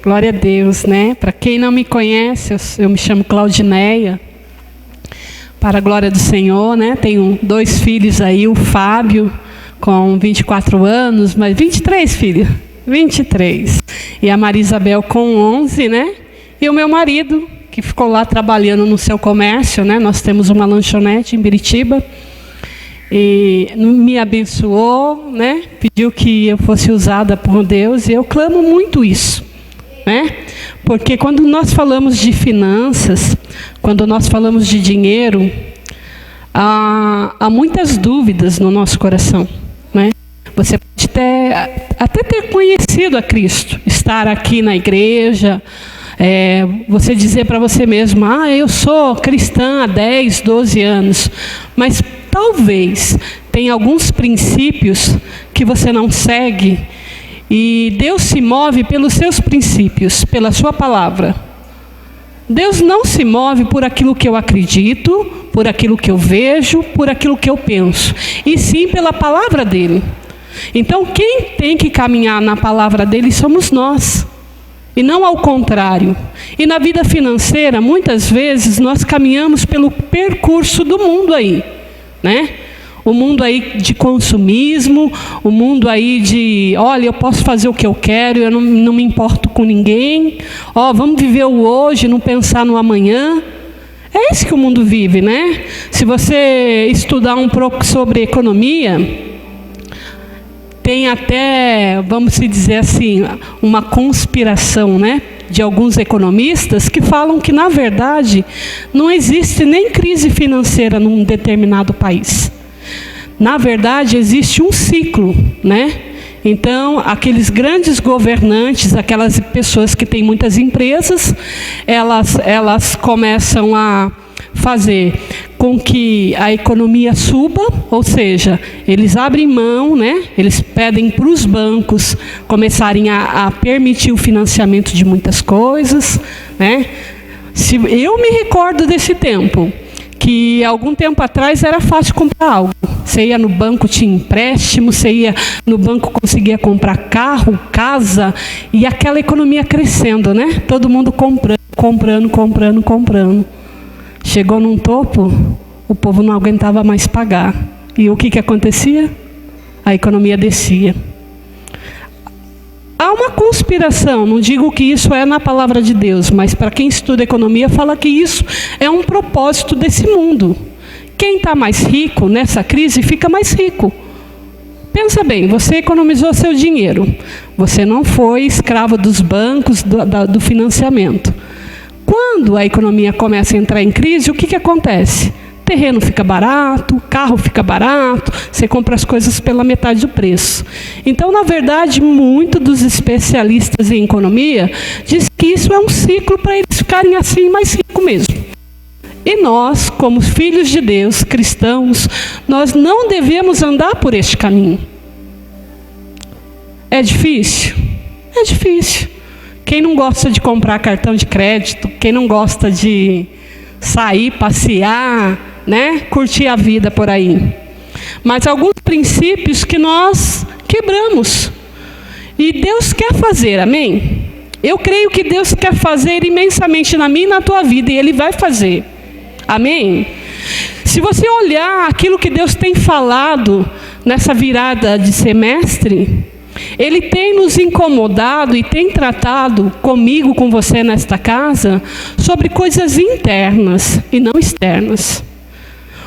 Glória a Deus, né? Para quem não me conhece, eu me chamo Claudineia. Para a glória do Senhor, né? Tenho 2 filhos aí, o Fábio, com 24 anos, mas 23, filho. 23. E a Maria Isabel com 11, né? E o meu marido, que ficou lá trabalhando no seu comércio, né? Nós temos uma lanchonete em Biritiba. E me abençoou, né? Pediu que eu fosse usada por Deus. E eu clamo muito isso, né? Porque quando nós falamos de finanças, quando nós falamos de dinheiro, há muitas dúvidas no nosso coração, né? Você pode até ter conhecido a Cristo, estar aqui na igreja, você dizer para você mesmo, eu sou cristã há 10, 12 anos, mas talvez tenha alguns princípios que você não segue, e Deus se move pelos seus princípios, pela sua palavra. Deus não se move por aquilo que eu acredito, por aquilo que eu vejo, por aquilo que eu penso, e sim pela palavra dele. Então quem tem que caminhar na palavra dele somos nós, e não ao contrário. E na vida financeira, muitas vezes nós caminhamos pelo percurso do mundo aí, né? O mundo aí de consumismo, o mundo aí de, olha, eu posso fazer o que eu quero, eu não me importo com ninguém. Vamos viver o hoje, não pensar no amanhã. É isso que o mundo vive, né? Se você estudar um pouco sobre economia, tem até, vamos se dizer assim, uma conspiração, né? De alguns economistas que falam que, na verdade, não existe nem crise financeira num determinado país. Na verdade, existe um ciclo, né? Então, aqueles grandes governantes, aquelas pessoas que têm muitas empresas, elas começam a fazer com que a economia suba, ou seja, eles abrem mão, né? Eles pedem para os bancos começarem a permitir o financiamento de muitas coisas, né? Se eu me recordo desse tempo, que algum tempo atrás era fácil comprar algo. Você ia no banco, tinha empréstimo, você ia no banco, conseguia comprar carro, casa, e aquela economia crescendo, né? Todo mundo comprando. Chegou num topo, o povo não aguentava mais pagar. E o que acontecia? A economia descia. Há uma conspiração, não digo que isso é na palavra de Deus, mas para quem estuda economia fala que isso é um propósito desse mundo. Quem está mais rico nessa crise fica mais rico. Pensa bem, você economizou seu dinheiro, você não foi escravo dos bancos, do financiamento. Quando a economia começa a entrar em crise, o que acontece? Terreno fica barato, carro fica barato, você compra as coisas pela metade do preço. Então, na verdade, muitos dos especialistas em economia dizem que isso é um ciclo para eles ficarem assim mais ricos mesmo. E nós, como filhos de Deus, cristãos, nós não devemos andar por este caminho. É difícil? É difícil. Quem não gosta de comprar cartão de crédito, quem não gosta de sair, passear, né? Curtir a vida por aí. Mas alguns princípios que nós quebramos. E Deus quer fazer, amém? Eu creio que Deus quer fazer imensamente na minha e na tua vida, e Ele vai fazer. Amém? Se você olhar aquilo que Deus tem falado nessa virada de semestre, Ele tem nos incomodado e tem tratado comigo, com você nesta casa, sobre coisas internas e não externas.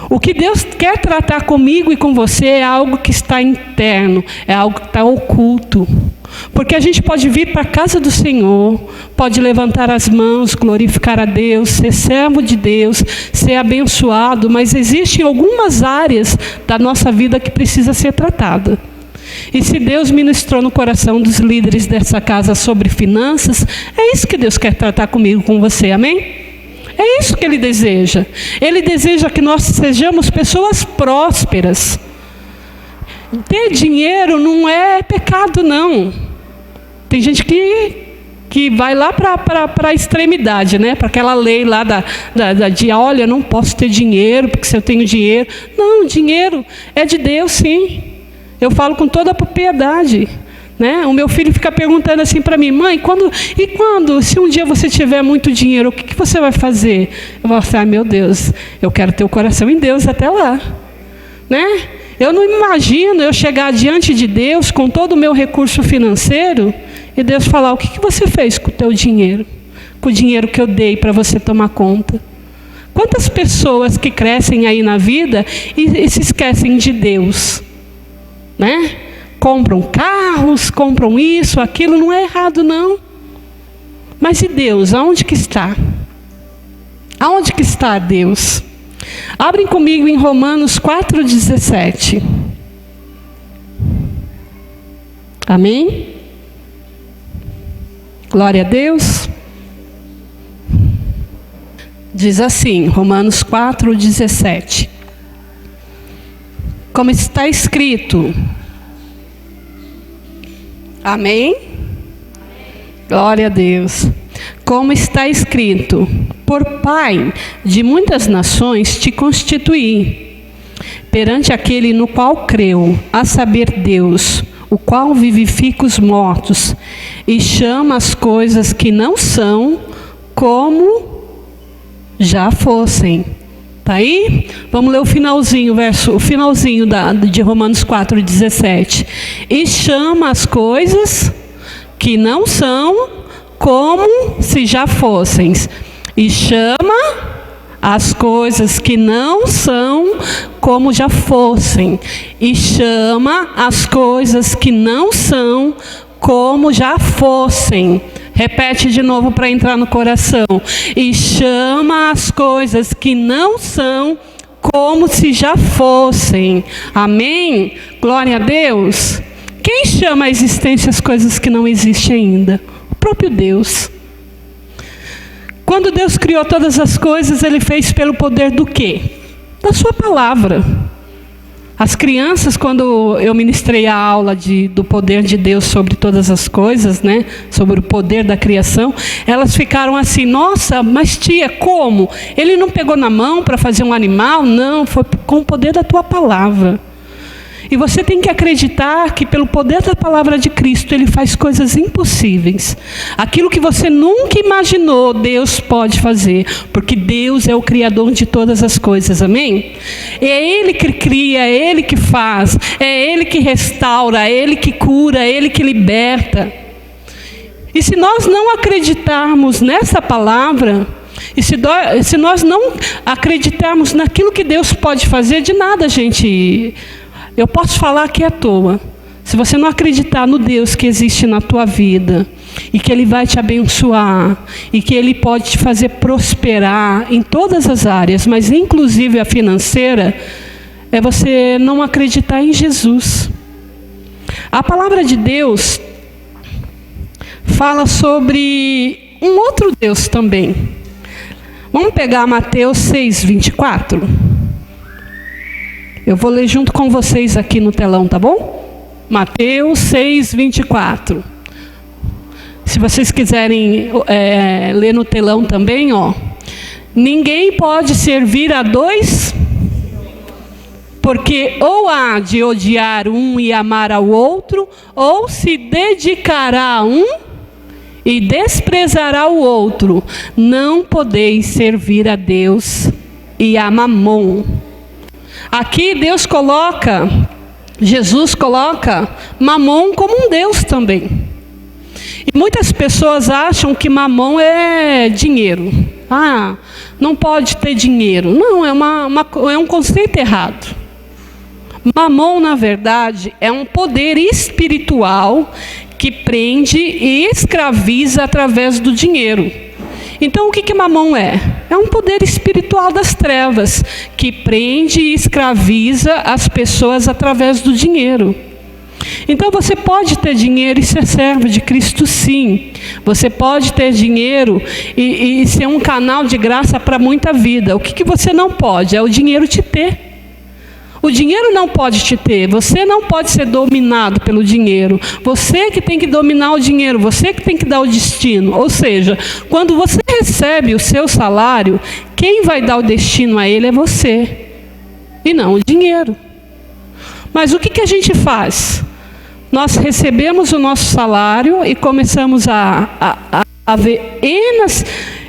O que Deus quer tratar comigo e com você é algo que está interno, é algo que está oculto. Porque a gente pode vir para a casa do Senhor, pode levantar as mãos, glorificar a Deus, ser servo de Deus, ser abençoado, mas existem algumas áreas da nossa vida que precisa ser tratada. E se Deus ministrou no coração dos líderes dessa casa sobre finanças, é isso que Deus quer tratar comigo, com você, amém? É isso que Ele deseja. Ele deseja que nós sejamos pessoas prósperas. Ter dinheiro não é pecado, não. Tem gente que vai lá para a extremidade, né? Para aquela lei lá de olha, eu não posso ter dinheiro, porque se eu tenho dinheiro... Não, dinheiro é de Deus, sim. Eu falo com toda a propriedade. Né? O meu filho fica perguntando assim para mim: mãe, se um dia você tiver muito dinheiro, o que você vai fazer? Eu vou falar: meu Deus, eu quero ter o coração em Deus até lá. Né? Eu não imagino eu chegar diante de Deus com todo o meu recurso financeiro e Deus falar: o que você fez com o teu dinheiro? Com o dinheiro que eu dei para você tomar conta? Quantas pessoas que crescem aí na vida e se esquecem de Deus? Né? Compram carros, compram isso, aquilo, não é errado não. Mas e Deus, aonde que está? Aonde que está Deus? Abrem comigo em Romanos 4,17. Amém? Glória a Deus. Diz assim, Romanos 4,17. Como está escrito. Amém? Glória a Deus. Como está escrito: por pai de muitas nações te constituí, perante aquele no qual creu, a saber Deus, o qual vivifica os mortos e chama as coisas que não são como já fossem. Está aí? Vamos ler o finalzinho, de Romanos 4,17. E chama as coisas que não são como se já fossem. E chama as coisas que não são como já fossem. E chama as coisas que não são como já fossem. Repete de novo para entrar no coração. E chama as coisas que não são como se já fossem. Amém? Glória a Deus. Quem chama a existência as coisas que não existem ainda? O próprio Deus. Quando Deus criou todas as coisas, Ele fez pelo poder do quê? Da sua palavra. As crianças, quando eu ministrei a aula do poder de Deus sobre todas as coisas, né? Sobre o poder da criação, elas ficaram assim: nossa, mas tia, como? Ele não pegou na mão para fazer um animal? Não, foi com o poder da tua palavra. E você tem que acreditar que pelo poder da palavra de Cristo, Ele faz coisas impossíveis. Aquilo que você nunca imaginou, Deus pode fazer. Porque Deus é o Criador de todas as coisas, amém? É Ele que cria, é Ele que faz, é Ele que restaura, é Ele que cura, é Ele que liberta. E se nós não acreditarmos nessa palavra, e se nós não acreditarmos naquilo que Deus pode fazer, de nada, gente... Eu posso falar aqui à toa. Se você não acreditar no Deus que existe na tua vida, e que Ele vai te abençoar, e que Ele pode te fazer prosperar em todas as áreas, mas inclusive a financeira, é você não acreditar em Jesus. A palavra de Deus fala sobre um outro Deus também. Vamos pegar Mateus 6:24. Eu vou ler junto com vocês aqui no telão, tá bom? Mateus 6:24. Se vocês quiserem ler no telão também, ó. Ninguém pode servir a dois, porque ou há de odiar um e amar ao outro, ou se dedicará a um e desprezará o outro. Não podeis servir a Deus e a Mamon. Aqui Jesus coloca Mamon como um Deus também. E muitas pessoas acham que Mamon é dinheiro. Ah, não pode ter dinheiro. Não, é um conceito errado. Mamon, na verdade, é um poder espiritual que prende e escraviza através do dinheiro. Então, o que Mamon é? É um poder espiritual das trevas, que prende e escraviza as pessoas através do dinheiro. Então, você pode ter dinheiro e ser servo de Cristo, sim. Você pode ter dinheiro e ser um canal de graça para muita vida. O que você não pode? É o dinheiro te ter. O dinheiro não pode te ter, você não pode ser dominado pelo dinheiro. Você que tem que dominar o dinheiro, você que tem que dar o destino. Ou seja, quando você recebe o seu salário, quem vai dar o destino a ele é você, e não o dinheiro. Mas o que a gente faz? nós recebemos o nosso salário e começamos a ver N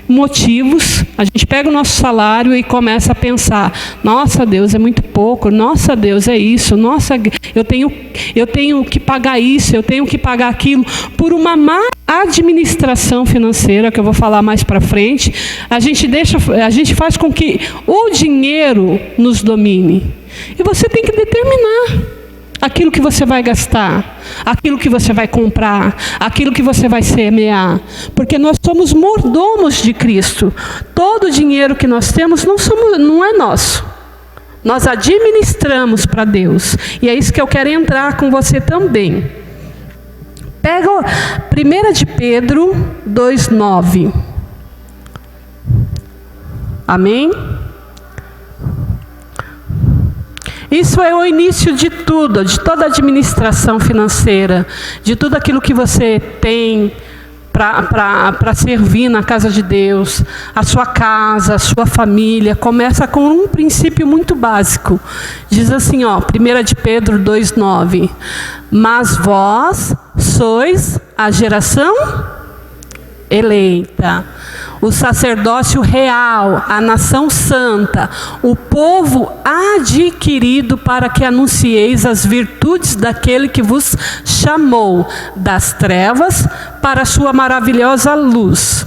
motivos. A gente pega o nosso salário e começa a pensar: nossa, Deus, é muito pouco. Nossa, Deus, é isso. Nossa, eu tenho que pagar isso, eu tenho que pagar aquilo. Por uma má administração financeira, que eu vou falar mais para frente, a gente faz com que o dinheiro nos domine. E você tem que determinar aquilo que você vai gastar, aquilo que você vai comprar, aquilo que você vai semear. Porque nós somos mordomos de Cristo. Todo o dinheiro que nós temos não é nosso. Nós administramos para Deus. E é isso que eu quero entrar com você também. Pega 1 de Pedro 2,9. Amém? Isso é o início de tudo, de toda a administração financeira, de tudo aquilo que você tem para servir na casa de Deus. A sua casa, a sua família, começa com um princípio muito básico. Diz assim, 1 de Pedro 2,9. Mas vós sois a geração eleita, o sacerdócio real, a nação santa, o povo adquirido, para que anuncieis as virtudes daquele que vos chamou das trevas para a sua maravilhosa luz.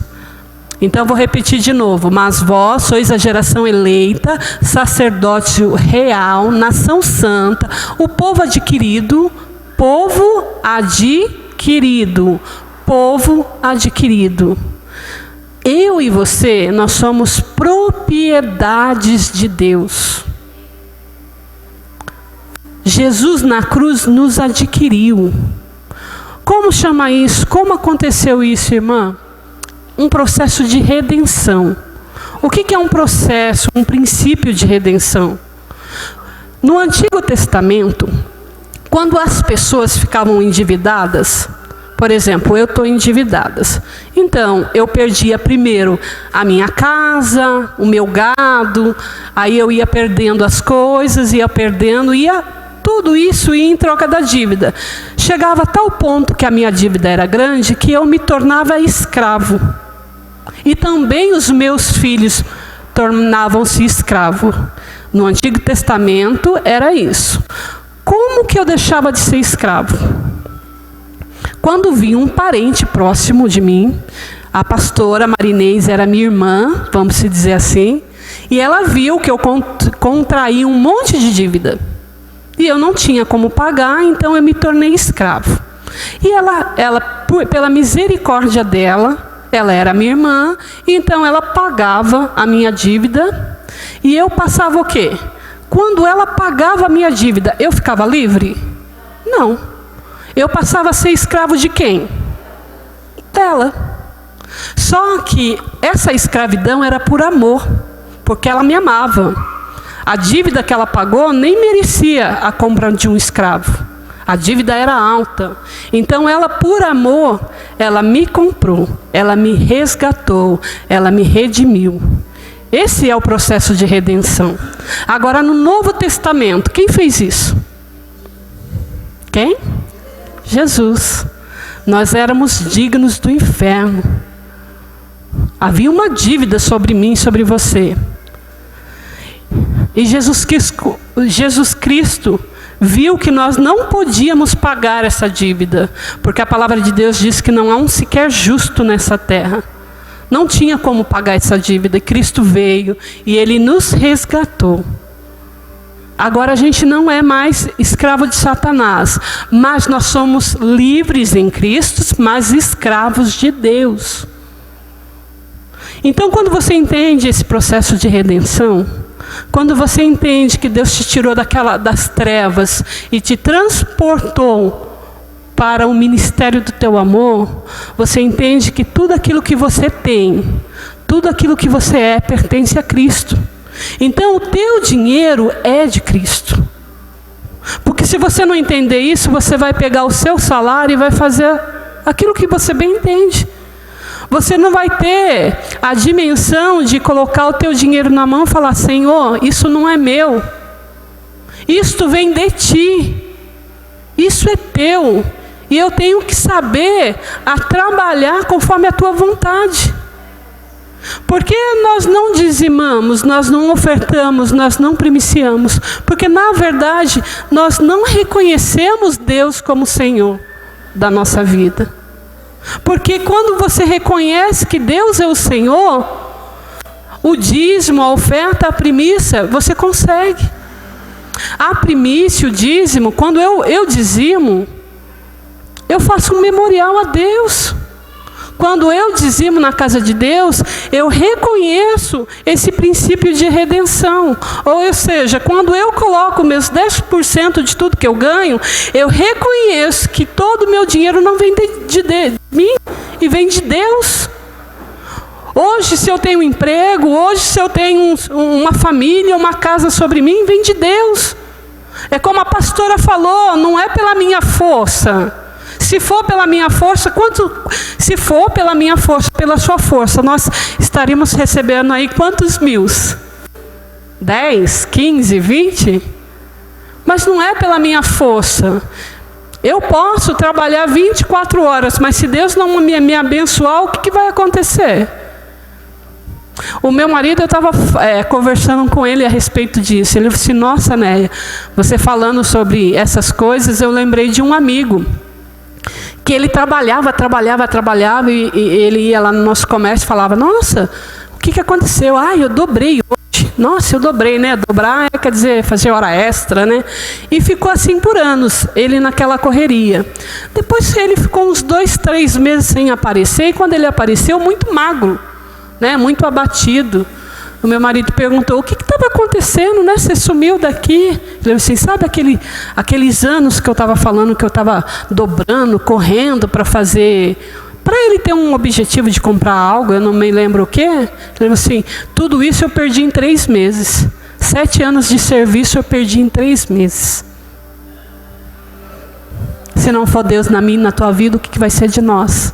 Então vou repetir de novo: mas vós sois a geração eleita, sacerdócio real, nação santa, o povo adquirido, povo adquirido, povo adquirido. Eu e você, nós somos propriedades de Deus. Jesus na cruz nos adquiriu. Como chama isso? Como aconteceu isso, irmã? Um processo de redenção. O que é um processo, um princípio de redenção? No Antigo Testamento, quando as pessoas ficavam endividadas, por exemplo, eu estou endividada. Então, eu perdia primeiro a minha casa, o meu gado, aí eu ia perdendo as coisas, tudo isso ia em troca da dívida. Chegava a tal ponto que a minha dívida era grande que eu me tornava escravo. E também os meus filhos tornavam-se escravos. No Antigo Testamento era isso. Como que eu deixava de ser escravo? Quando vi um parente próximo de mim, a pastora Marinês era minha irmã, vamos se dizer assim, e ela viu que eu contraí um monte de dívida. E eu não tinha como pagar, então eu me tornei escravo. E ela pela misericórdia dela, ela era minha irmã, então ela pagava a minha dívida, e eu passava o quê? Quando ela pagava a minha dívida, eu ficava livre? Não. Eu passava a ser escravo de quem? Dela. Só que essa escravidão era por amor, porque ela me amava. A dívida que ela pagou nem merecia a compra de um escravo. A dívida era alta. Então ela, por amor, ela me comprou, ela me resgatou, ela me redimiu. Esse é o processo de redenção. Agora, no Novo Testamento, quem fez isso? Quem? Jesus. Nós éramos dignos do inferno. Havia uma dívida sobre mim e sobre você. E Jesus Cristo viu que nós não podíamos pagar essa dívida, porque a palavra de Deus diz que não há um sequer justo nessa terra. Não tinha como pagar essa dívida. Cristo veio e Ele nos resgatou. Agora a gente não é mais escravo de Satanás, mas nós somos livres em Cristo, mas escravos de Deus. Então, quando você entende esse processo de redenção, quando você entende que Deus te tirou das trevas e te transportou para o ministério do teu amor, você entende que tudo aquilo que você tem, tudo aquilo que você é, pertence a Cristo. Então o teu dinheiro é de Cristo. Porque se você não entender isso, você vai pegar o seu salário e vai fazer aquilo que você bem entende. Você não vai ter a dimensão de colocar o teu dinheiro na mão e falar: Senhor, isso não é meu. Isto vem de ti. Isso é teu. E eu tenho que saber a trabalhar conforme a tua vontade. Porque nós não dizimamos, nós não ofertamos, nós não primiciamos? Porque na verdade nós não reconhecemos Deus como Senhor da nossa vida. Porque quando você reconhece que Deus é o Senhor, o dízimo, a oferta, a primícia, você consegue. A primícia, o dízimo, quando eu dizimo, eu faço um memorial a Deus. Quando eu dizimo na casa de Deus, eu reconheço esse princípio de redenção. Ou seja, quando eu coloco meus 10% de tudo que eu ganho, eu reconheço que todo o meu dinheiro não vem de mim e vem de Deus. Hoje, se eu tenho um emprego, hoje, se eu tenho uma família, uma casa sobre mim, vem de Deus. É como a pastora falou, não é pela minha força. Se for pela minha força, se for pela minha força, pela sua força, nós estaríamos recebendo aí quantos mil? 10, 15, 20? Mas não é pela minha força. Eu posso trabalhar 24 horas, mas se Deus não me abençoar, o que vai acontecer? O meu marido, eu estava conversando com ele a respeito disso. Ele disse, nossa, Néia, você falando sobre essas coisas, eu lembrei de um amigo. Que ele trabalhava e ele ia lá no nosso comércio e falava, nossa, o que aconteceu? Eu dobrei hoje. Nossa, eu dobrei, né? Dobrar quer dizer fazer hora extra, né? E ficou assim por anos, ele naquela correria. Depois ele ficou uns 2, 3 meses sem aparecer, e quando ele apareceu, muito magro, né? Muito abatido. O meu marido perguntou, o que estava acontecendo, né? Você sumiu daqui. Ele falou assim, sabe aqueles anos que eu estava falando, que eu estava dobrando, correndo para fazer... Para ele ter um objetivo de comprar algo, eu não me lembro o quê. Ele falou assim, tudo isso eu perdi em 3 meses. 7 anos de serviço eu perdi em 3 meses. Se não for Deus na minha e na tua vida, o que vai ser de nós?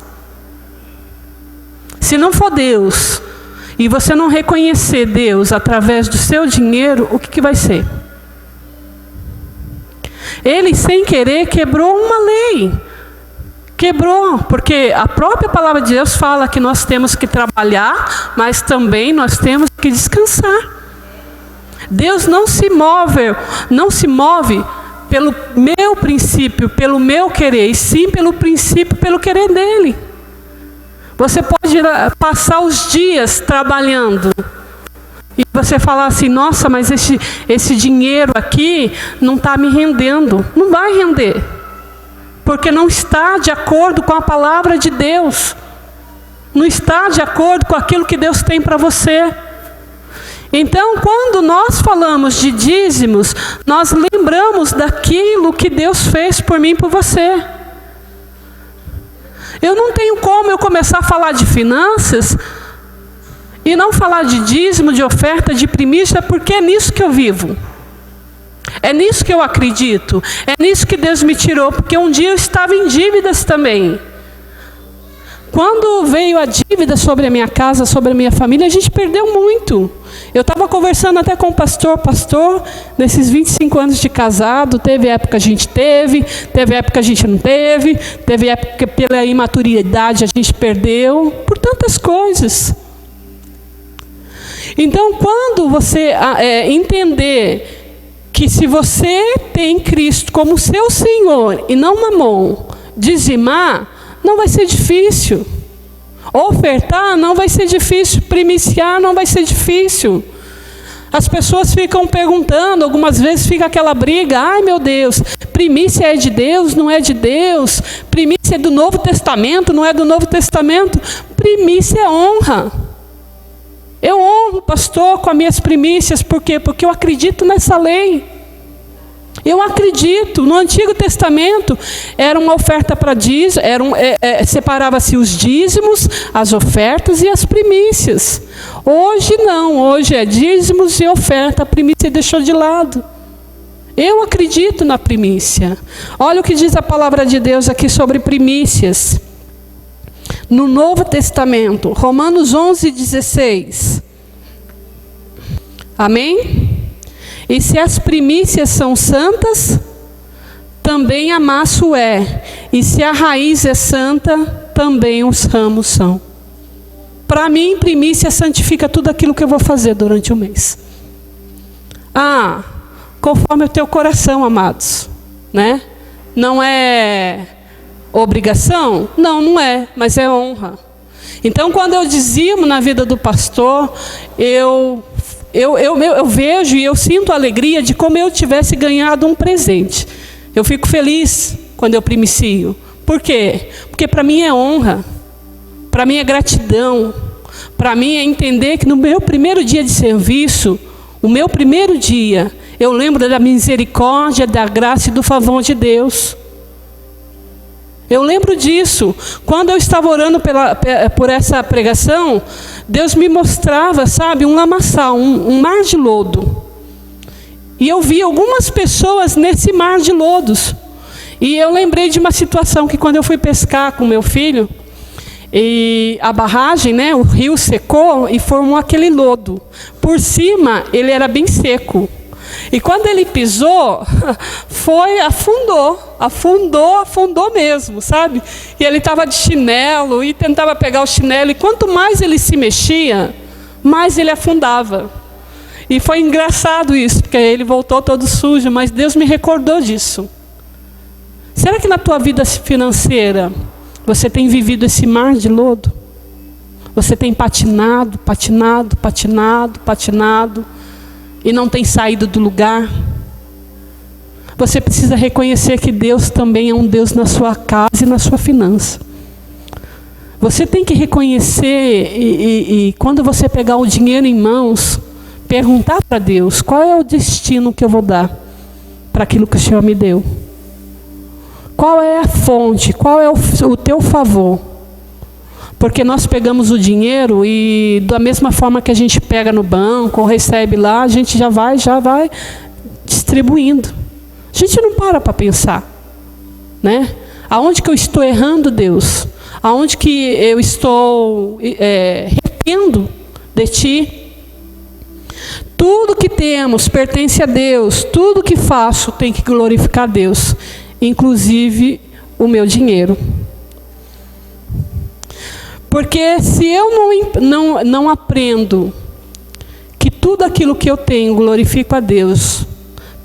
Se não for Deus... e você não reconhecer Deus através do seu dinheiro, o que vai ser? Ele, sem querer, quebrou uma lei. Quebrou, porque a própria palavra de Deus fala que nós temos que trabalhar, mas também nós temos que descansar. Deus não se move pelo meu princípio, pelo meu querer, e sim pelo princípio, pelo querer dele. Você pode passar os dias trabalhando e você falar assim, nossa, mas esse dinheiro aqui não está me rendendo. Não vai render, porque não está de acordo com a palavra de Deus. Não está de acordo com aquilo que Deus tem para você. Então, quando nós falamos de dízimos, nós lembramos daquilo que Deus fez por mim e por você. Eu não tenho como eu começar a falar de finanças e não falar de dízimo, de oferta, de primícia, porque é nisso que eu vivo. É nisso que eu acredito. É nisso que Deus me tirou, porque um dia eu estava em dívidas também. Quando veio a dívida sobre a minha casa, sobre a minha família, a gente perdeu muito. Eu estava conversando até com o pastor, nesses 25 anos de casado, teve época que a gente teve época que a gente não teve época que pela imaturidade a gente perdeu, por tantas coisas. Então, quando você entender que se você tem Cristo como seu Senhor e não Mamon, dizimar, não vai ser difícil. Ofertar não vai ser difícil. Primiciar não vai ser difícil. As pessoas ficam perguntando, algumas vezes fica aquela briga, ai meu Deus, primícia é de Deus, não é de Deus? Primícia é do Novo Testamento, não é do Novo Testamento? Primícia é honra. Eu honro o pastor com as minhas primícias, por quê? Porque eu acredito nessa lei. Eu acredito, no Antigo Testamento era uma oferta para dízimo, separava-se os dízimos, as ofertas e as primícias. Hoje não, hoje é dízimos e oferta, a primícia deixou de lado. Eu acredito na primícia. Olha o que diz a palavra de Deus aqui sobre primícias. No Novo Testamento, Romanos 11:16. Amém? E se as primícias são santas, também a massa o é. E se a raiz é santa, também os ramos são. Para mim, primícia santifica tudo aquilo que eu vou fazer durante o mês. Conforme o teu coração, amados, né? Não é obrigação? Não, não é, mas é honra. Então, quando eu dizimo na vida do pastor, eu vejo e eu sinto a alegria de como eu tivesse ganhado um presente. Eu fico feliz quando eu primicio. Por quê? Porque para mim é honra, para mim é gratidão, para mim é entender que no meu primeiro dia de serviço, o meu primeiro dia, eu lembro da misericórdia, da graça e do favor de Deus. Eu lembro disso. Quando eu estava orando por essa pregação, Deus me mostrava, sabe, um lamaçal, um mar de lodo. E eu vi algumas pessoas nesse mar de lodos. E eu lembrei de uma situação que quando eu fui pescar com meu filho, e a barragem, né, o rio secou e formou aquele lodo. Por cima, ele era bem seco. E quando ele pisou, afundou mesmo, sabe? E ele estava de chinelo e tentava pegar o chinelo. E quanto mais ele se mexia, mais ele afundava. E foi engraçado isso, porque ele voltou todo sujo, mas Deus me recordou disso. Será que na tua vida financeira, você tem vivido esse mar de lodo? Você tem patinado e não tem saído do lugar? Você precisa reconhecer que Deus também é um Deus na sua casa e na sua finança. Você tem que reconhecer e quando você pegar o dinheiro em mãos, perguntar para Deus, qual é o destino que eu vou dar para aquilo que o Senhor me deu? Qual é a fonte? Qual é o teu favor? Porque nós pegamos o dinheiro e da mesma forma que a gente pega no banco ou recebe lá, a gente já vai distribuindo. A gente não para pensar, né? Aonde que eu estou errando, Deus? Aonde que eu estou arrependo de Ti? Tudo que temos pertence a Deus. Tudo que faço tem que glorificar Deus, inclusive o meu dinheiro. Porque se eu não aprendo que tudo aquilo que eu tenho glorifico a Deus,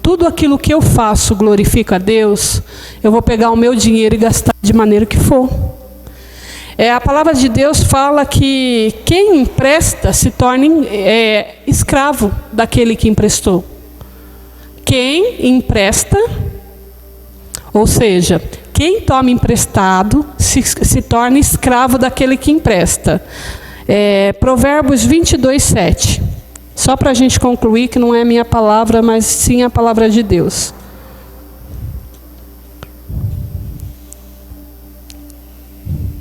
tudo aquilo que eu faço glorifica a Deus, eu vou pegar o meu dinheiro e gastar de maneira que for. A palavra de Deus fala que quem empresta se torna escravo daquele que emprestou. Quem empresta, ou seja, quem toma emprestado se torna escravo daquele que empresta. Provérbios 22:7. Só para a gente concluir que não é minha palavra, mas sim a palavra de Deus.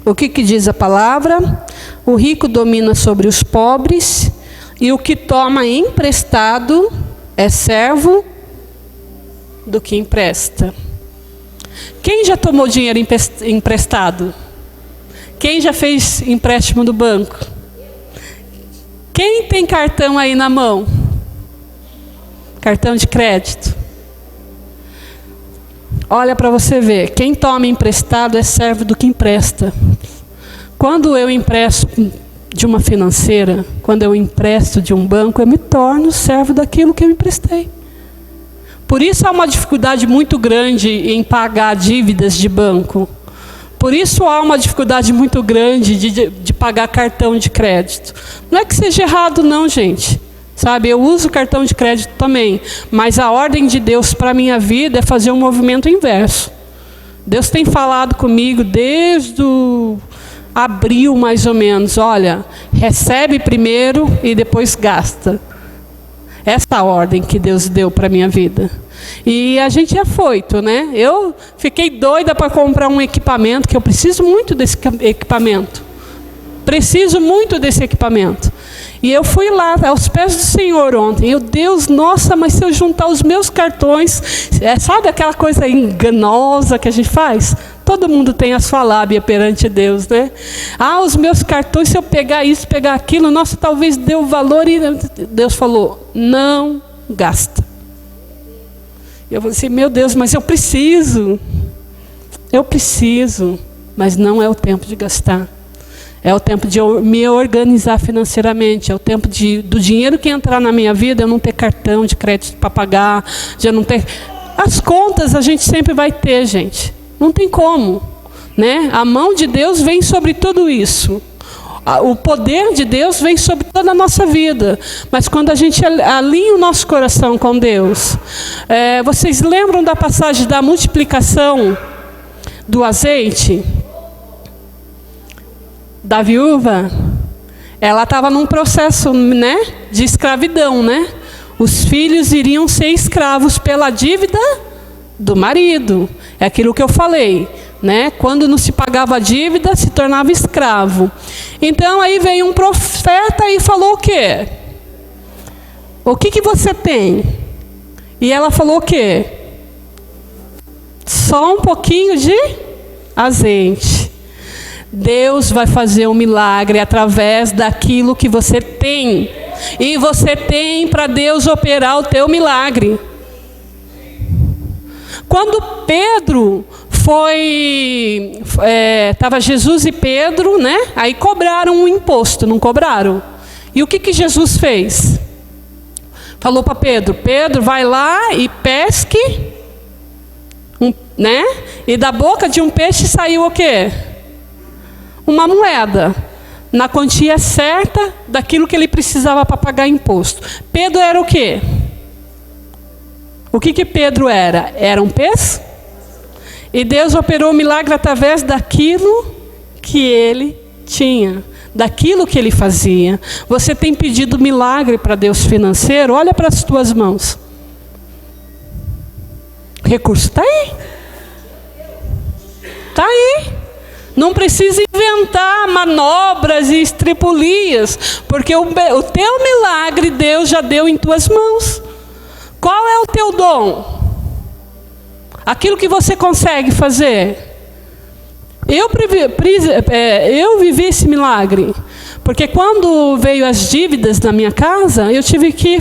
O que diz a palavra? O rico domina sobre os pobres, e o que toma emprestado é servo do que empresta. Quem já tomou dinheiro emprestado? Quem já fez empréstimo do banco? Quem tem cartão aí na mão? Cartão de crédito. Olha para você ver, quem toma emprestado é servo do que empresta. Quando eu empresto de uma financeira, quando eu empresto de um banco, eu me torno servo daquilo que eu emprestei. Por isso há uma dificuldade muito grande em pagar dívidas de banco. Por isso há uma dificuldade muito grande de pagar cartão de crédito. Não é que seja errado não, gente. Sabe, eu uso cartão de crédito também. Mas a ordem de Deus para a minha vida é fazer um movimento inverso. Deus tem falado comigo desde abril, mais ou menos. Olha, recebe primeiro e depois gasta. Essa é a ordem que Deus deu para a minha vida. E a gente é afoito, né? Eu fiquei doida para comprar um equipamento, que eu preciso muito desse equipamento. Preciso muito desse equipamento. E eu fui lá, aos pés do Senhor ontem. Deus, nossa, mas se eu juntar os meus cartões... sabe aquela coisa enganosa que a gente faz? Todo mundo tem a sua lábia perante Deus, né? Os meus cartões, se eu pegar isso, pegar aquilo, nossa, talvez dê o valor. E Deus falou, não gasta. E eu falei assim, meu Deus, mas eu preciso, mas não é o tempo de gastar. É o tempo de eu me organizar financeiramente, é o tempo do dinheiro que entrar na minha vida, eu não ter cartão de crédito para pagar, de eu não ter... As contas a gente sempre vai ter, gente. Não tem como, né? A mão de Deus vem sobre tudo isso. O poder de Deus vem sobre toda a nossa vida. Mas quando a gente alinha o nosso coração com Deus... vocês lembram da passagem da multiplicação do azeite? Da viúva, ela estava num processo, né, de escravidão, né? Os filhos iriam ser escravos pela dívida do marido. É aquilo que eu falei, né? Quando não se pagava a dívida, se tornava escravo. Então aí veio um profeta e falou o quê? O que você tem? E ela falou o quê? Só um pouquinho de azeite. Deus vai fazer um milagre através daquilo que você tem. E você tem para Deus operar o teu milagre. Quando Pedro estava Jesus e Pedro, né? Aí cobraram um imposto, não cobraram? E o que Jesus fez? Falou para Pedro, Pedro, vai lá e pesque, né? E da boca de um peixe saiu o quê? Uma moeda, na quantia certa daquilo que ele precisava para pagar imposto. Pedro era o quê? O que Pedro era? Era um peixe? E Deus operou o milagre através daquilo que ele tinha, daquilo que ele fazia. Você tem pedido milagre para Deus financeiro? Olha para as tuas mãos. O recurso está aí. Está aí. Não precisa inventar manobras e estripulias, porque o teu milagre Deus já deu em tuas mãos. Qual é o teu dom? Aquilo que você consegue fazer. Eu vivi esse milagre, porque quando veio as dívidas na minha casa, eu tive que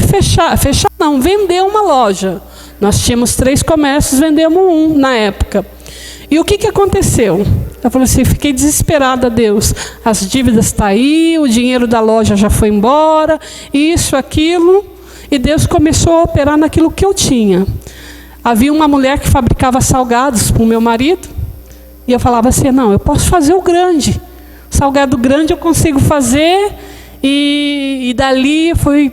vender uma loja. Nós tínhamos 3 comércios, vendemos um na época. E o que aconteceu? Eu falei assim, fiquei desesperada, Deus. As dívidas estão aí, o dinheiro da loja já foi embora, isso, aquilo. E Deus começou a operar naquilo que eu tinha. Havia uma mulher que fabricava salgados para o meu marido. E eu falava assim, não, eu posso fazer o grande. Salgado grande eu consigo fazer. E dali foi...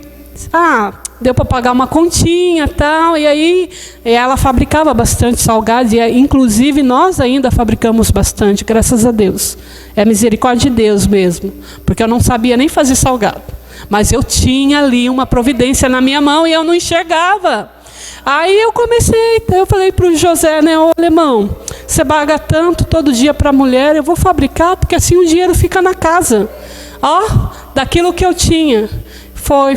deu para pagar uma continha e tal, e aí ela fabricava bastante salgado, e inclusive nós ainda fabricamos bastante, graças a Deus. É misericórdia de Deus mesmo, porque eu não sabia nem fazer salgado, mas eu tinha ali uma providência na minha mão e eu não enxergava. Aí eu falei para o José, né, ô alemão, você paga tanto todo dia para a mulher, eu vou fabricar, porque assim o dinheiro fica na casa, daquilo que eu tinha. Foi.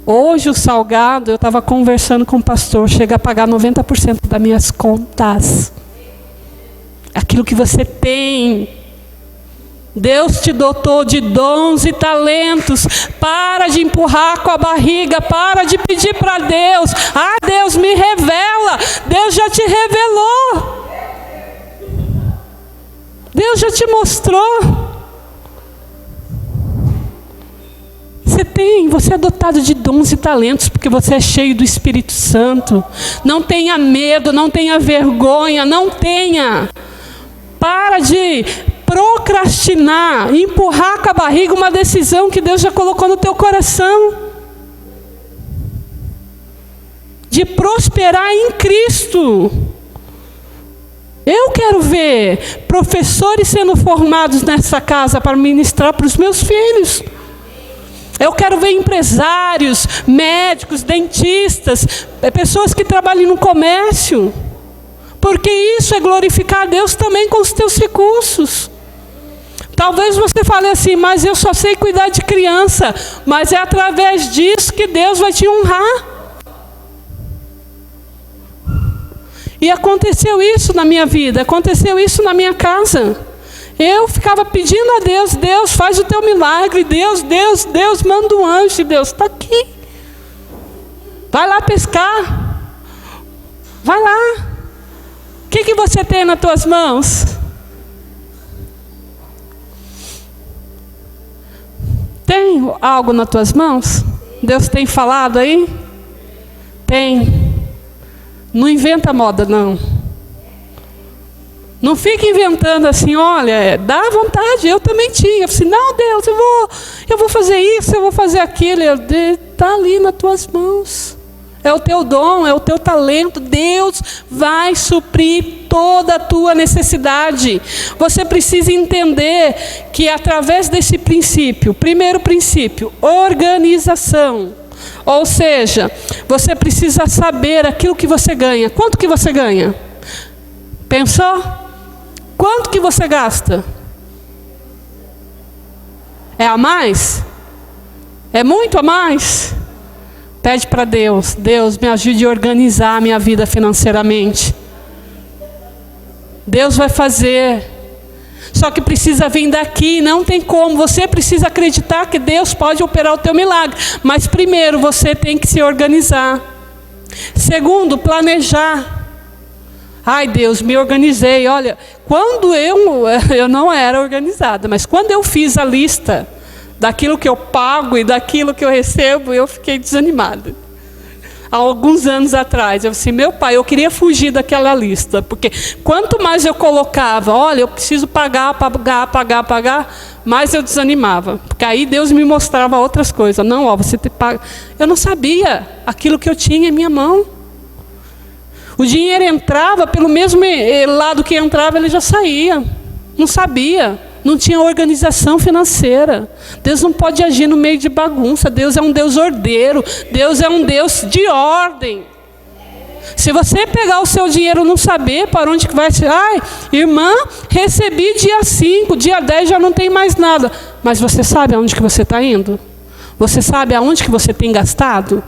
Hoje o salgado, eu estava conversando com o pastor, chega a pagar 90% das minhas contas. Aquilo que você tem. Deus te dotou de dons e talentos. Para de empurrar com a barriga, para de pedir para Deus. Deus me revela. Deus já te revelou. Deus já te mostrou. Você é dotado de dons e talentos, porque você é cheio do Espírito Santo. Não tenha medo, não tenha vergonha, não tenha. Para de procrastinar, empurrar com a barriga uma decisão que Deus já colocou no teu coração. De prosperar em Cristo. Eu quero ver professores sendo formados nessa casa para ministrar para os meus filhos. Eu quero ver empresários, médicos, dentistas, pessoas que trabalham no comércio. Porque isso é glorificar a Deus também com os teus recursos. Talvez você fale assim, mas eu só sei cuidar de criança. Mas é através disso que Deus vai te honrar. E aconteceu isso na minha vida, aconteceu isso na minha casa. Eu ficava pedindo a Deus, Deus faz o teu milagre, Deus, manda um anjo, Deus está aqui. Vai lá pescar. Vai lá. O que você tem nas tuas mãos? Tem algo nas tuas mãos? Deus tem falado aí? Tem. Não inventa moda, não. Não fica inventando assim, olha, dá vontade, eu também tinha. Eu falei assim, não, Deus, eu vou fazer isso, eu vou fazer aquilo. Está ali nas tuas mãos. É o teu dom, é o teu talento. Deus vai suprir toda a tua necessidade. Você precisa entender que através desse princípio, primeiro princípio, organização. Ou seja, você precisa saber aquilo que você ganha. Quanto que você ganha? Pensou? Quanto que você gasta? É a mais? É muito a mais? Pede para Deus, Deus me ajude a organizar a minha vida financeiramente. Deus vai fazer. Só que precisa vir daqui, não tem como. Você precisa acreditar que Deus pode operar o teu milagre. Mas primeiro você tem que se organizar. Segundo, planejar. Ai Deus, me organizei. Olha, quando eu não era organizada, mas quando eu fiz a lista daquilo que eu pago e daquilo que eu recebo, eu fiquei desanimada. Há alguns anos atrás, eu disse, meu pai, eu queria fugir daquela lista, porque quanto mais eu colocava, olha, eu preciso pagar, mais eu desanimava. Porque aí Deus me mostrava outras coisas. Não, ó, você paga. Eu não sabia aquilo que eu tinha em minha mão. O dinheiro entrava, pelo mesmo lado que entrava, ele já saía. Não sabia. Não tinha organização financeira. Deus não pode agir no meio de bagunça. Deus é um Deus ordeiro. Deus é um Deus de ordem. Se você pegar o seu dinheiro e não saber para onde que vai ser, ai, irmã, recebi dia 5, dia 10 já não tem mais nada. Mas você sabe aonde que você está indo? Você sabe aonde que você tem gastado?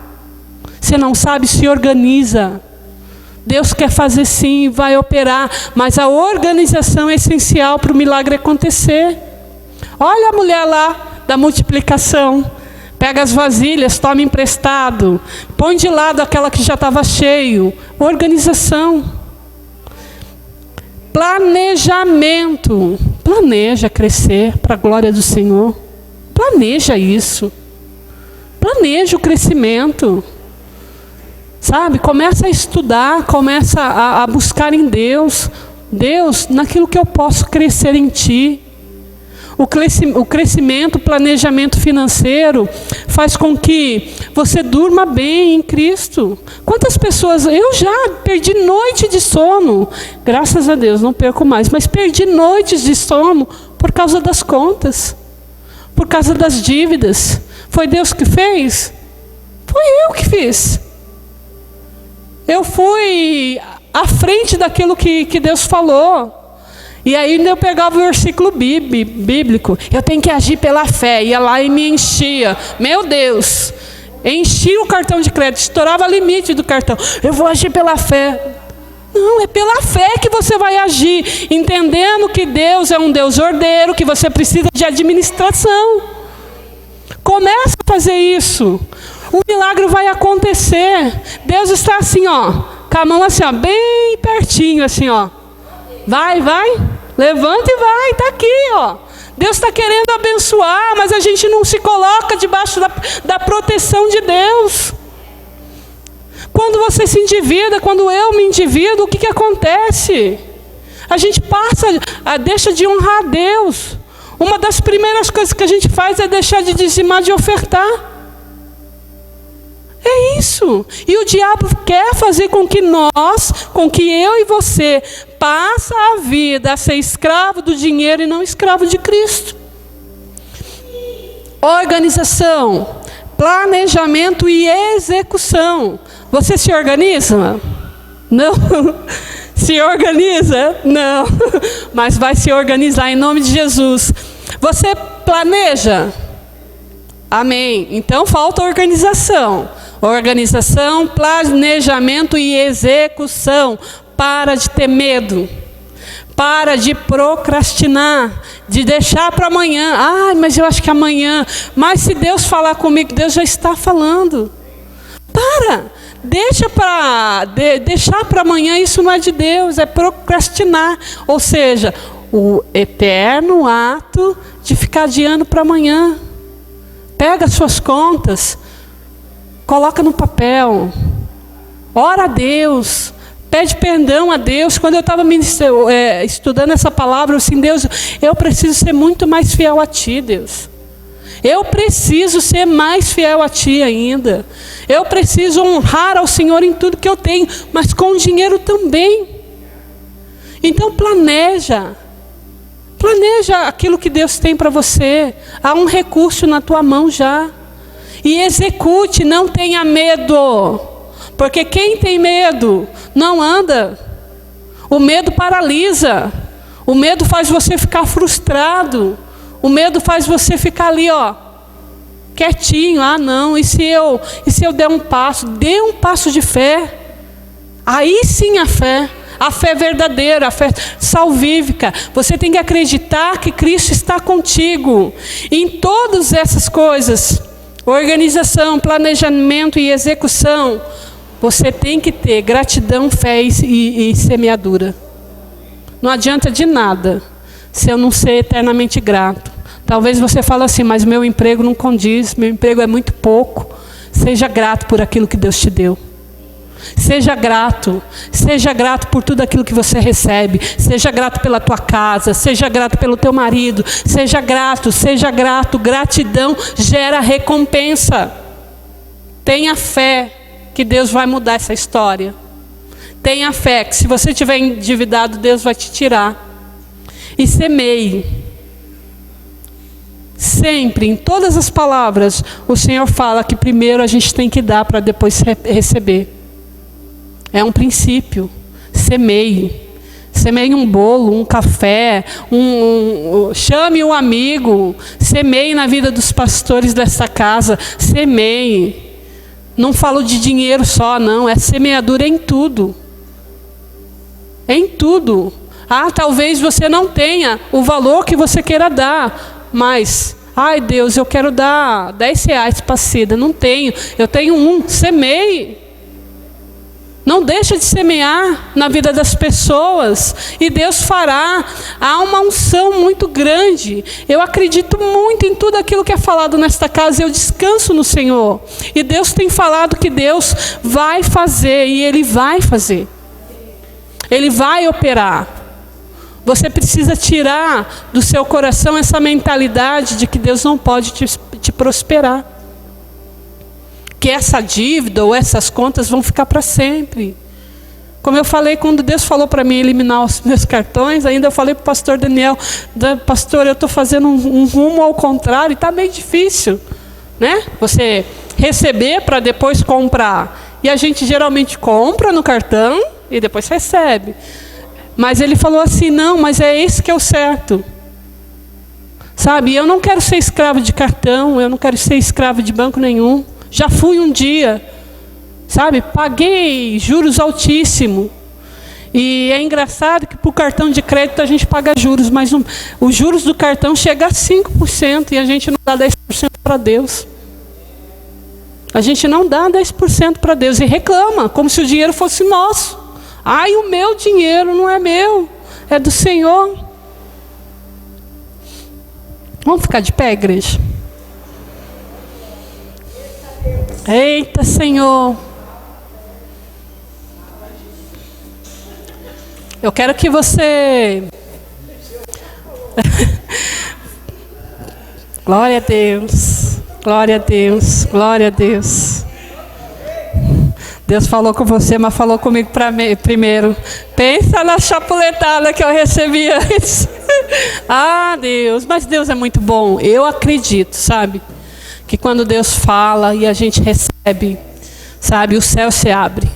Você não sabe, se organiza. Deus quer fazer sim, vai operar, mas a organização é essencial para o milagre acontecer. Olha a mulher lá da multiplicação. Pega as vasilhas, toma emprestado, põe de lado aquela que já estava cheio. Organização. Planejamento. Planeja crescer para a glória do Senhor. Planeja isso. Planeja o crescimento. Sabe, começa a estudar, começa a buscar em Deus. Deus, naquilo que eu posso crescer em Ti. O crescimento, o planejamento financeiro faz com que você durma bem em Cristo. Quantas pessoas, eu já perdi noite de sono, graças a Deus não perco mais, mas perdi noites de sono por causa das contas, por causa das dívidas. Foi Deus que fez? Foi eu que fiz. Eu fui à frente daquilo que Deus falou. E aí eu pegava o versículo bíblico. Eu tenho que agir pela fé. Ia lá e me enchia. Meu Deus. Enchia o cartão de crédito. Estourava o limite do cartão. Eu vou agir pela fé. Não, é pela fé que você vai agir. Entendendo que Deus é um Deus ordeiro. Que você precisa de administração. Começa a fazer isso. O milagre vai acontecer. Deus está assim, ó, com a mão assim, ó, bem pertinho, assim, ó. Vai, levanta e vai, está aqui, ó. Deus está querendo abençoar, mas a gente não se coloca debaixo da proteção de Deus. Quando você se endivida, quando eu me endivido, o que acontece? A gente deixa de honrar a Deus. Uma das primeiras coisas que a gente faz é deixar de dizimar, de ofertar. É isso. E o diabo quer fazer com que eu e você, passe a vida a ser escravo do dinheiro e não escravo de Cristo. Organização, planejamento e execução. Você se organiza? Não. Se organiza? Não. Mas vai se organizar em nome de Jesus. Você planeja? Amém. Então falta organização. Organização, planejamento e execução. Para de ter medo. Para de procrastinar. De deixar para amanhã. Ah, mas eu acho que amanhã. Mas se Deus falar comigo, Deus já está falando. Para. Deixar para amanhã, isso não é de Deus, é procrastinar. Ou seja, o eterno ato de ficar adiando para amanhã. Pega as suas contas, coloca no papel, ora a Deus, pede perdão a Deus. Quando eu estava estudando essa palavra, eu assim, Deus, eu preciso ser muito mais fiel a Ti, Deus. Eu preciso ser mais fiel a Ti ainda. Eu preciso honrar ao Senhor em tudo que eu tenho, mas com o dinheiro também. Então planeja aquilo que Deus tem para você. Há um recurso na tua mão já. E execute, não tenha medo. Porque quem tem medo não anda. O medo paralisa. O medo faz você ficar frustrado. O medo faz você ficar ali, quietinho. Ah, não, e se eu der um passo? Dê um passo de fé. Aí sim a fé verdadeira, a fé salvífica. Você tem que acreditar que Cristo está contigo. Em todas essas coisas, organização, planejamento e execução, você tem que ter gratidão, fé e semeadura. Não adianta de nada se eu não ser eternamente grato. Talvez você fale assim, mas meu emprego não condiz, meu emprego é muito pouco. Seja grato por aquilo que Deus te deu. Seja grato por tudo aquilo que você recebe. Seja grato pela tua casa, seja grato pelo teu marido. Seja grato. Gratidão gera recompensa. Tenha fé que Deus vai mudar essa história. Tenha fé que se você estiver endividado, Deus vai te tirar. E semeie. Sempre, em todas as palavras, o Senhor fala que primeiro a gente tem que dar para depois receber. É um princípio. Semeie. Semeie um bolo, um café, chame um amigo. Semeie na vida dos pastores dessa casa. Semeie. Não falo de dinheiro só, não. É semeadura em tudo. Em tudo. Ah, talvez você não tenha o valor que você queira dar, mas, ai Deus, eu quero dar R$10 para a Cida. Não tenho, eu tenho semeie. Não deixa de semear na vida das pessoas, e Deus fará. Há uma unção muito grande. Eu acredito muito em tudo aquilo que é falado nesta casa, eu descanso no Senhor. E Deus tem falado que Deus vai fazer, e Ele vai fazer. Ele vai operar. Você precisa tirar do seu coração essa mentalidade de que Deus não pode te prosperar. Que essa dívida ou essas contas vão ficar para sempre. Como eu falei, quando Deus falou para mim eliminar os meus cartões, ainda eu falei para o pastor Daniel, pastor, eu estou fazendo um rumo ao contrário, e está meio difícil, né? Você receber para depois comprar. E a gente geralmente compra no cartão e depois recebe. Mas ele falou assim, não, mas é esse que é o certo. Sabe, eu não quero ser escravo de cartão, eu não quero ser escravo de banco nenhum. Já fui um dia, sabe, paguei juros altíssimos. E é engraçado que para o cartão de crédito a gente paga juros, mas os juros do cartão chegam a 5% e a gente não dá 10% para Deus. A gente não dá 10% para Deus e reclama, como se o dinheiro fosse nosso. Ai, o meu dinheiro não é meu, é do Senhor. Vamos ficar de pé, igreja? Eita, Senhor. Eu quero que você... Glória a Deus, glória a Deus, glória a Deus. Deus falou com você, mas falou comigo primeiro. Pensa na chapuletada que eu recebi antes. Ah, Deus, mas Deus é muito bom. Eu acredito, sabe? Que quando Deus fala e a gente recebe, sabe? O céu se abre.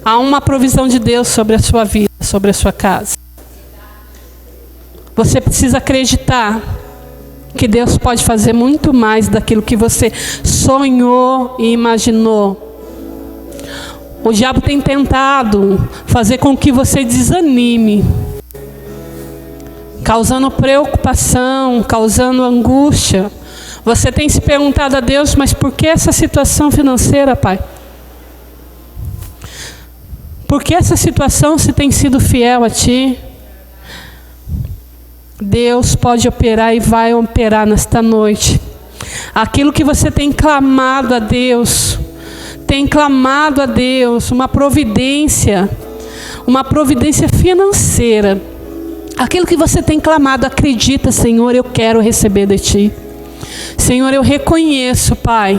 Há uma provisão de Deus sobre a sua vida, sobre a sua casa. Você precisa acreditar que Deus pode fazer muito mais daquilo que você sonhou e imaginou. O diabo tem tentado fazer com que você desanime, causando preocupação, causando angústia. Você tem se perguntado a Deus, mas por que essa situação financeira, Pai? Porque essa situação, se tem sido fiel a Ti, Deus pode operar e vai operar nesta noite. Aquilo que você tem clamado a Deus, uma providência financeira. Aquilo que você tem clamado, acredita, Senhor, eu quero receber de Ti. Senhor, eu reconheço, Pai,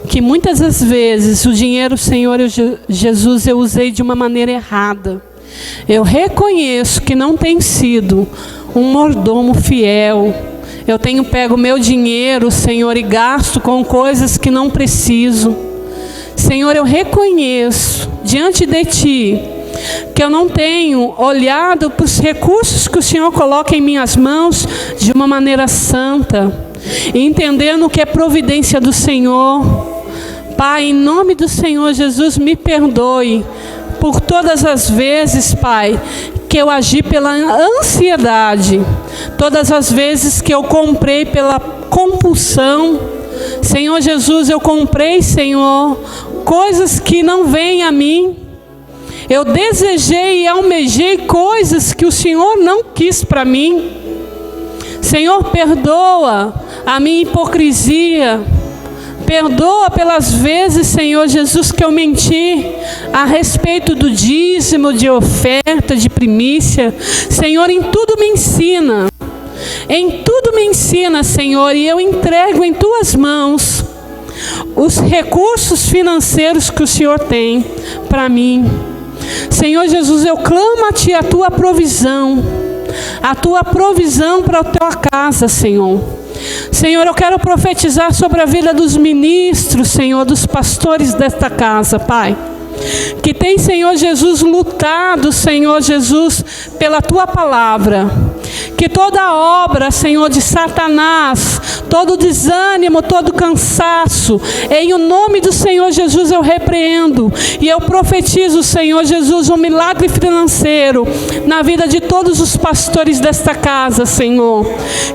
que muitas das vezes o dinheiro, Senhor, Jesus, eu usei de uma maneira errada. Eu reconheço que não tenho sido um mordomo fiel. Eu tenho pego meu dinheiro, Senhor, e gasto com coisas que não preciso. Senhor, eu reconheço diante de Ti que eu não tenho olhado para os recursos que o Senhor coloca em minhas mãos de uma maneira santa, entendendo que é providência do Senhor. Pai, em nome do Senhor Jesus, me perdoe por todas as vezes, Pai, que eu agi pela ansiedade, todas as vezes que eu comprei pela compulsão. Senhor Jesus, eu comprei, Senhor, coisas que não vêm a mim. Eu desejei e almejei coisas que o Senhor não quis para mim. Senhor, perdoa a minha hipocrisia. Perdoa pelas vezes, Senhor Jesus, que eu menti a respeito do dízimo, de oferta, de primícia. Senhor, em tudo me ensina. Em tudo me ensina, Senhor, e eu entrego em Tuas mãos os recursos financeiros que o Senhor tem para mim. Senhor Jesus, eu clamo a Ti a Tua provisão para a Tua casa, Senhor. Senhor, eu quero profetizar sobre a vida dos ministros, Senhor, dos pastores desta casa, Pai, que tem, Senhor Jesus, lutado, Senhor Jesus, pela Tua palavra. Que toda obra, Senhor, de Satanás, todo desânimo, todo cansaço, em o nome do Senhor Jesus eu repreendo. E eu profetizo, Senhor Jesus, um milagre financeiro na vida de todos os pastores desta casa, Senhor.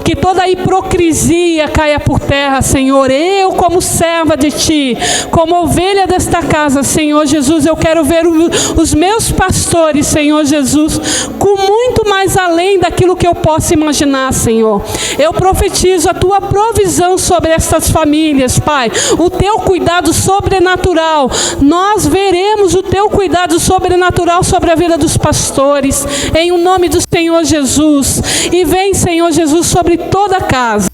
Que toda hipocrisia caia por terra, Senhor. Eu, como serva de Ti, como ovelha desta casa, Senhor Jesus, eu quero ver os meus pastores, Senhor Jesus, com muito mais além daquilo que eu posso imaginar, Senhor. Eu profetizo a Tua provisão sobre estas famílias, Pai. O Teu cuidado sobrenatural. Nós veremos o Teu cuidado sobrenatural sobre a vida dos pastores, em o nome do Senhor Jesus. E vem, Senhor Jesus, sobre toda a casa,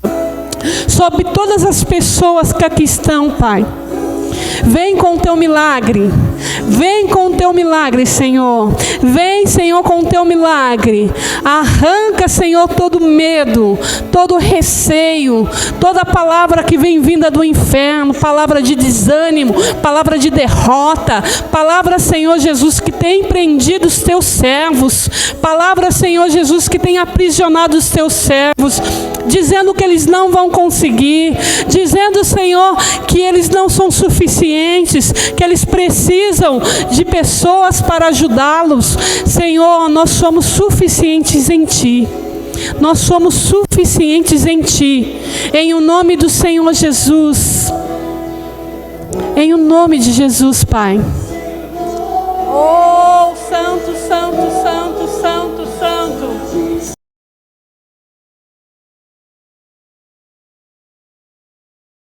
sobre todas as pessoas que aqui estão, Pai. Vem com o Teu milagre. Vem com o Teu milagre, Senhor. Vem, Senhor, com o Teu milagre. Arranca, Senhor, todo medo, todo receio, toda palavra que vem vinda do inferno, palavra de desânimo, palavra de derrota, palavra, Senhor Jesus, que tem prendido os Teus servos, palavra, Senhor Jesus, que tem aprisionado os Teus servos, dizendo que eles não vão conseguir, dizendo, Senhor, que eles não são suficientes, que eles precisam de pessoas para ajudá-los. Senhor, nós somos suficientes em Ti. Nós somos suficientes em Ti. Em o nome do Senhor Jesus. Em o nome de Jesus, Pai. Oh, santo, santo, santo, santo, santo.